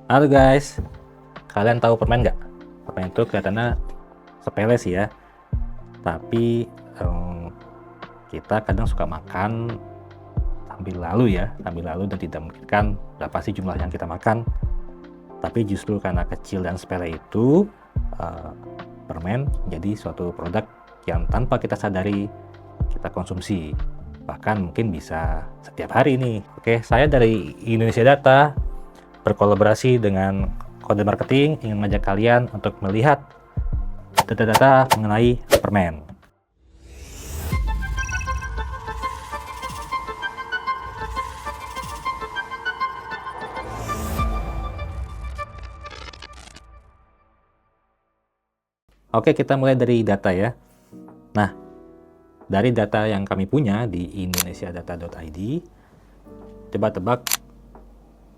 Halo guys, kalian tahu permen nggak? Permen itu kelihatannya sepele sih ya, tapi kita kadang suka makan sambil lalu dan tidak memikirkan berapa sih jumlah yang kita makan. Tapi justru karena kecil dan sepele itu, permen menjadi suatu produk yang tanpa kita sadari kita konsumsi. Bahkan mungkin bisa setiap hari nih. Oke, saya dari Indonesia Data berkolaborasi dengan Kode Marketing ingin mengajak kalian untuk melihat data-data mengenai permen. Oke, kita mulai dari data ya. Nah, dari data yang kami punya di indonesiadata.id, coba tebak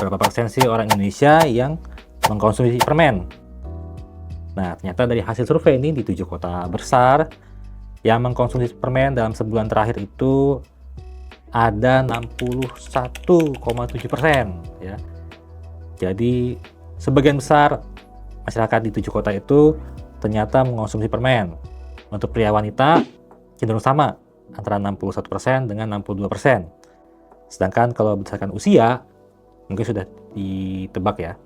berapa persen sih orang Indonesia yang mengkonsumsi permen? Nah, ternyata dari hasil survei ini di 7 kota besar yang mengkonsumsi permen dalam sebulan terakhir itu ada 61,7% ya. Jadi sebagian besar masyarakat di 7 kota itu ternyata mengkonsumsi permen. Untuk pria wanita cenderung sama antara 61% dengan 62%. Sedangkan kalau berdasarkan usia mungkin sudah ditebak ya,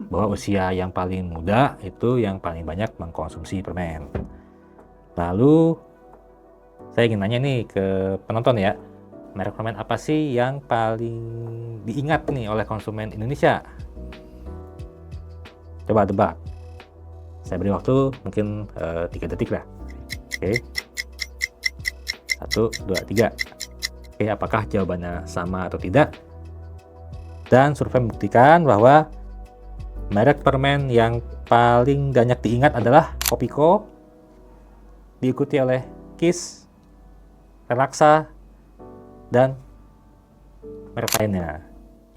bahwa usia yang paling muda itu yang paling banyak mengkonsumsi permen. Lalu saya ingin nanya nih ke penonton ya, merek permen apa sih yang paling diingat nih oleh konsumen Indonesia? Coba tebak. Saya beri waktu mungkin 3 detik lah. Oke. 1, 2, 3. Oke, apakah jawabannya sama atau tidak? Dan survei membuktikan bahwa merek permen yang paling banyak diingat adalah Kopiko, diikuti oleh Kiss, Relaxa, dan merek lainnya.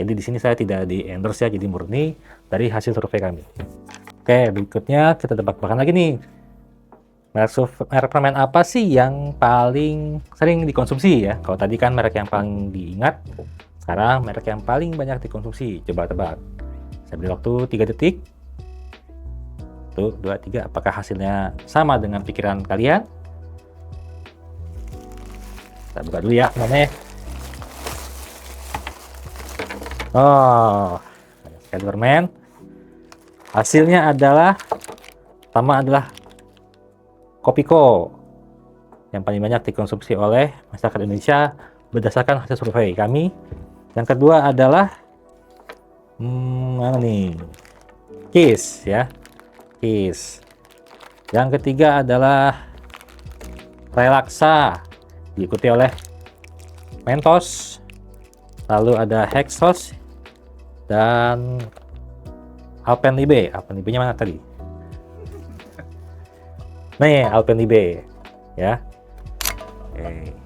Jadi di sini saya tidak di-endorse ya, jadi murni dari hasil survei kami. Oke, berikutnya kita tebak-tebakan lagi nih. Merek permen apa sih yang paling sering dikonsumsi ya? Kalau tadi kan merek yang paling diingat, sekarang merek yang paling banyak dikonsumsi. Coba tebak. Saya beri waktu 3 detik. 1, 2, 3. Apakah hasilnya sama dengan pikiran kalian? Kita buka dulu ya namanya. Oh, banyak sekali permen. Hasilnya adalah pertama adalah Kopiko yang paling banyak dikonsumsi oleh masyarakat Indonesia berdasarkan hasil survei kami. Yang kedua adalah mana nih? Kiss ya, Kiss. Yang ketiga adalah Relaxa, diikuti oleh Mentos, lalu ada Hexos dan Alpenlibe. Alpenlibe-nya mana tadi? Nih, Alpenlibe ya. Oke.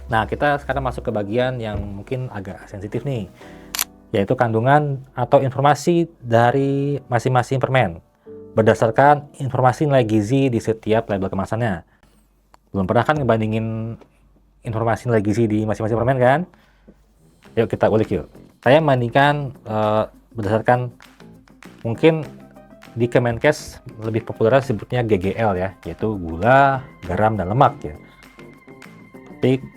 Nah, kita sekarang masuk ke bagian yang mungkin agak sensitif nih, yaitu kandungan atau informasi dari masing-masing permen berdasarkan informasi nilai gizi di setiap label kemasannya. Belum pernah kan ngebandingin informasi nilai gizi di masing-masing permen kan? Yuk kita ulik yuk. Saya membandingkan berdasarkan mungkin di Kemenkes lebih populer sebutnya GGL ya, yaitu gula, garam, dan lemak ya. Tapi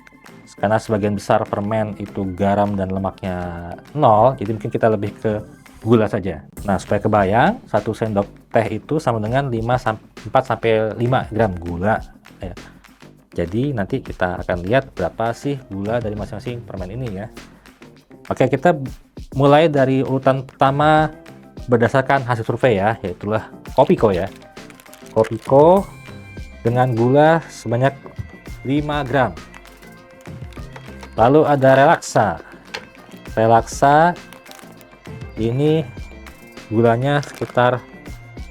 karena sebagian besar permen itu garam dan lemaknya 0, jadi mungkin kita lebih ke gula saja. Nah, supaya kebayang, 1 sendok teh itu sama dengan 4-5 gram gula ya. Jadi nanti kita akan lihat berapa sih gula dari masing-masing permen ini ya. Oke, kita mulai dari urutan pertama berdasarkan hasil survei ya, yaitulah Kopiko ya. Kopiko dengan gula sebanyak 5 gram. Lalu ada Relaxa. Relaxa ini gulanya sekitar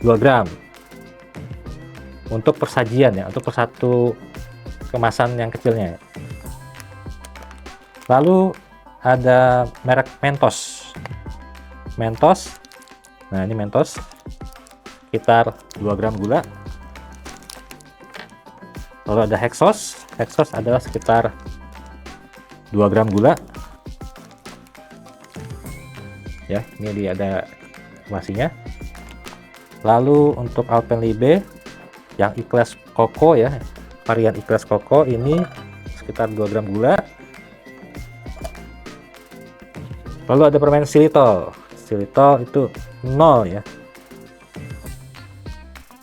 2 gram. Untuk persajian ya, untuk per satu kemasan yang kecilnya. Lalu ada merek Mentos. Mentos. Nah, ini Mentos sekitar 2 gram gula. Lalu ada Hexos. Hexos adalah sekitar 2 gram gula. ya. Ini dia ada informasinya. Lalu untuk Alpenlibe yang ikhlas koko ya, varian ikhlas koko ini sekitar 2 gram gula. Lalu ada permen xilitol. Xilitol itu 0 ya,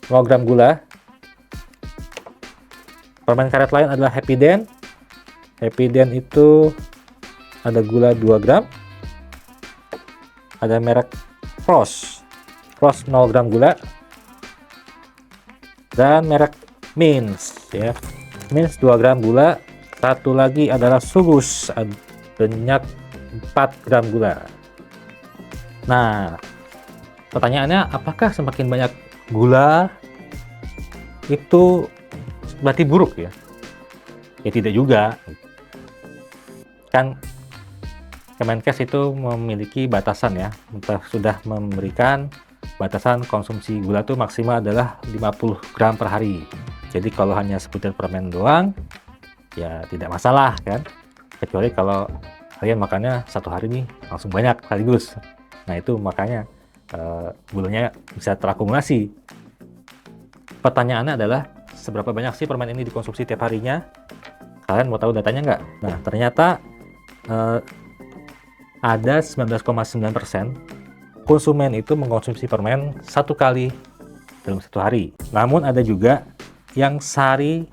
0 gram gula. Permen karet lain adalah Happy Den. Happy Den itu ada gula 2 gram. Ada merek Frost 0 gram gula. Dan merek Mints ya, Mints 2 gram gula. Satu lagi adalah Sugus, banyak 4 gram gula. Nah, pertanyaannya, apakah semakin banyak gula itu berarti buruk ya? Ya tidak juga. Kan Kemenkes itu memiliki batasan ya, sudah memberikan batasan konsumsi gula itu maksimal adalah 50 gram per hari. Jadi kalau hanya sebutir permen doang, ya tidak masalah kan. Kecuali kalau kalian makannya satu hari nih langsung banyak sekaligus. Nah itu makanya gulanya bisa terakumulasi. Pertanyaannya adalah, seberapa banyak sih permen ini dikonsumsi tiap harinya? Kalian mau tahu datanya nggak? Nah ternyata ada 19,9% konsumen itu mengkonsumsi permen 1 kali dalam 1 hari. Namun ada juga yang sehari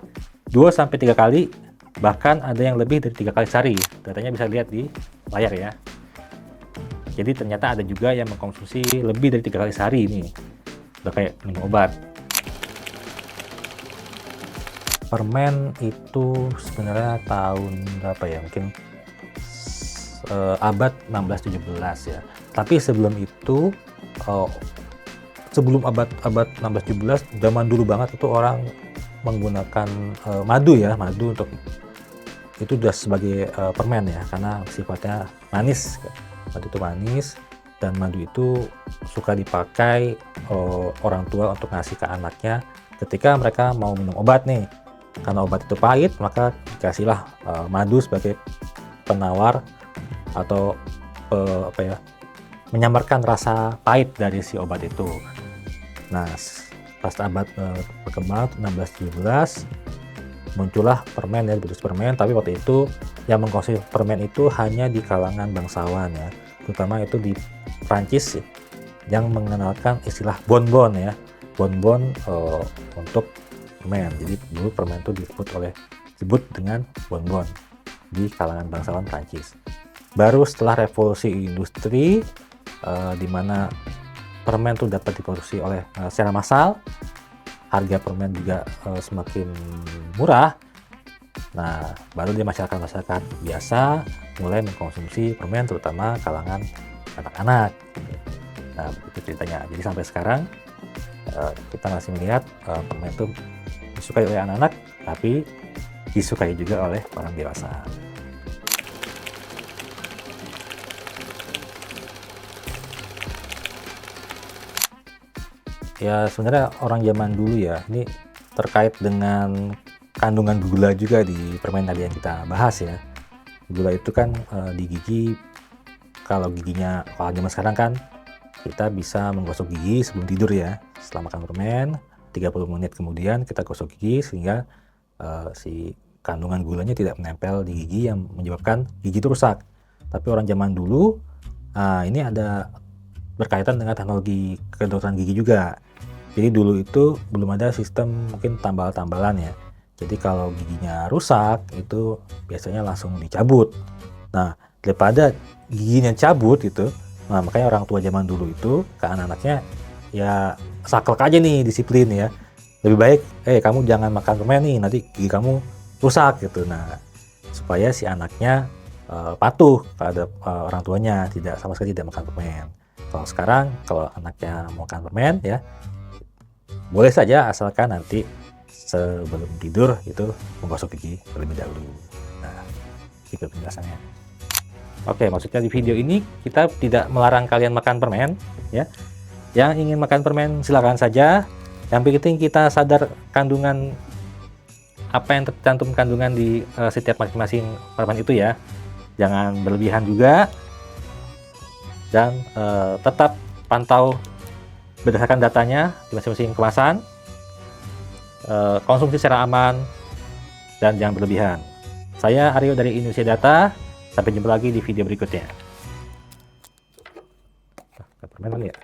2-3 kali, bahkan ada yang lebih dari 3 kali sehari. Datanya bisa lihat di layar ya. Jadi ternyata ada juga yang mengkonsumsi lebih dari 3 kali sehari ini. Udah kayak minum obat. Permen itu sebenarnya tahun berapa ya? Mungkin abad 16-17 ya. Tapi sebelum itu, sebelum abad 16-17, zaman dulu banget itu orang menggunakan madu ya, madu untuk itu udah sebagai permen ya, karena sifatnya manis. Madu itu manis, dan madu itu suka dipakai orang tua untuk ngasih ke anaknya ketika mereka mau minum obat nih. Karena obat itu pahit, maka dikasihlah madu sebagai penawar atau menyamarkan rasa pahit dari si obat itu. Nah, pas abad berkembang 16-17 muncullah permen ya, bisnis permen. Tapi waktu itu yang mengkonsumsi permen itu hanya di kalangan bangsawan ya, terutama itu di Prancis yang mengenalkan istilah bonbon ya, bonbon untuk permen. Jadi dulu permen itu disebut dengan bonbon di kalangan bangsawan Prancis. Baru setelah revolusi industri, di mana permen itu dapat diproduksi secara massal, harga permen juga semakin murah. Nah, baru di masyarakat biasa mulai mengkonsumsi permen, terutama kalangan anak-anak. Nah, begitu ceritanya. Jadi sampai sekarang kita masih melihat permen itu disukai oleh anak-anak, tapi disukai juga oleh orang dewasa. Ya sebenarnya orang zaman dulu ya, ini terkait dengan kandungan gula juga di permen tadi yang kita bahas ya. Gula itu kan di gigi, kalau zaman sekarang kan kita bisa menggosok gigi sebelum tidur ya. Setelah makan permen, 30 menit kemudian kita gosok gigi sehingga si kandungan gulanya tidak menempel di gigi yang menyebabkan gigi itu rusak. Tapi orang zaman dulu, ini ada berkaitan dengan teknologi kedokteran gigi juga. Jadi dulu itu belum ada sistem mungkin tambal-tambalan ya. Jadi kalau giginya rusak itu biasanya langsung dicabut. Nah, daripada giginya cabut itu, nah makanya orang tua zaman dulu itu ke anak-anaknya ya saklek aja nih, disiplin ya. Lebih baik kamu jangan makan permen nih, nanti gigi kamu rusak gitu. Nah, supaya si anaknya patuh terhadap orang tuanya, tidak sama sekali tidak makan permen. Kalau sekarang kalau anaknya mau makan permen ya boleh saja, asalkan nanti sebelum tidur itu menggosok gigi terlebih dahulu. Nah, itu penjelasannya. Oke, maksudnya di video ini kita tidak melarang kalian makan permen ya. Yang ingin makan permen silakan saja. Yang penting kita sadar kandungan apa yang tercantum kandungan di setiap masing-masing permen itu ya. Jangan berlebihan juga. dan tetap pantau berdasarkan datanya di masing-masing kemasan, konsumsi secara aman, dan jangan berlebihan. Saya Aryo dari Indonesia Data, sampai jumpa lagi di video berikutnya. Permen mana ya?